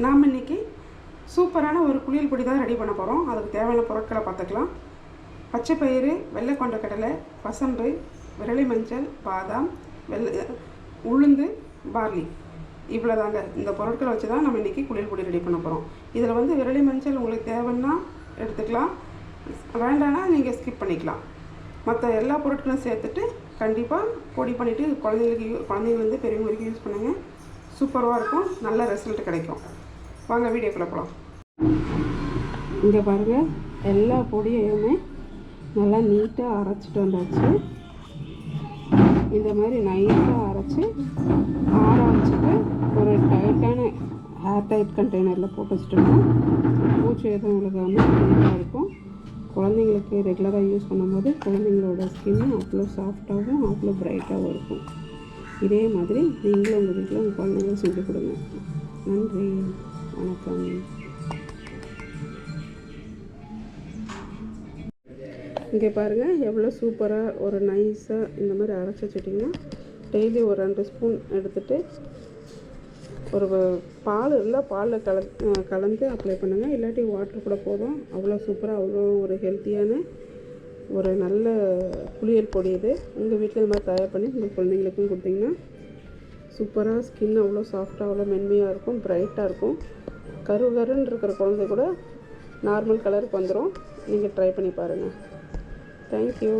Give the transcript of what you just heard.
நாம் இன்றைக்கி சூப்பரான ஒரு குளியல் பொடி தான் ரெடி பண்ண போகிறோம். அதுக்கு தேவையான பொருட்களை பார்த்துக்கலாம். பச்சை பயிறு, வெள்ளை கொண்டக்கடலை, பசம்பு, விரலி மஞ்சள், பாதாம், உளுந்து, பார்லி, இவ்வளோ தாங்க. இந்த பொருட்களை வச்சு தான் நம்ம இன்றைக்கி குளியல் பொடி ரெடி பண்ண போகிறோம். இதில் விரலி மஞ்சள் உங்களுக்கு தேவைன்னா எடுத்துக்கலாம், வேண்டான்னா நீங்கள் ஸ்கிப் பண்ணிக்கலாம். மற்ற எல்லா பொருட்களும் சேர்த்துட்டு கண்டிப்பாக பொடி பண்ணிவிட்டு குழந்தைங்க பெரியவங்களுக்கு யூஸ் பண்ணுங்கள். சூப்பராக இருக்கும், நல்ல ரிசல்ட் கிடைக்கும். வாங்க வீடியோக்குள்ளே போகலாம். இங்கே பாருங்கள், எல்லா பொடியையுமே நல்லா நீட்டாக அரைச்சிட்டு வந்தாச்சு. இந்த மாதிரி நைஸாக அரைச்சி ஆற வச்சுட்டு ஒரு டைட்டான ஹேர் டைட் கண்டெய்னரில் போட்டு வச்சுட்டோம்னா பூச்சி எதுவும் விழுகாமல் நீட்டாக இருக்கும். குழந்தைங்களுக்கு ரெகுலராக யூஸ் பண்ணும்போது குழந்தைங்களோட ஸ்கின்னு அவ்வளோ சாஃப்டாகவும் அவ்வளோ பிரைட்டாகவும் இருக்கும். இதே மாதிரி நீங்களும் உங்கள் வீட்டில் உங்கள் குழந்தைங்களும் செஞ்சு கொடுங்க. நன்றி, வணக்கம். இங்கே பாருங்கள், எவ்வளோ சூப்பராக ஒரு நைஸாக இந்த மாதிரி அரைச்சி வச்சுட்டிங்கன்னா டெய்லி ஒரு 2 ஸ்பூன் எடுத்துகிட்டு ஒரு பால் இருந்தால் பாலில் கலந்து அப்ளை பண்ணுங்கள். இல்லாட்டி வாட்டர் கூட போதும். அவ்வளோ சூப்பராக, அவ்வளோ ஒரு ஹெல்த்தியான ஒரு நல்ல குளியல் பொடி இது. உங்கள் வீட்டில் இந்த மாதிரி தயார் பண்ணி உங்கள் குழந்தைங்களுக்கும் கொடுத்தீங்கன்னா சூப்பராக ஸ்கின் அவ்வளோ சாஃப்டாக, அவ்வளோ மென்மையாக இருக்கும், பிரைட்டாக இருக்கும். கருன்னு இருக்கிற குழந்தை கூட நார்மல் கலருக்கு வந்துடும். நீங்கள் ட்ரை பண்ணி பாருங்கள். தேங்க்யூ.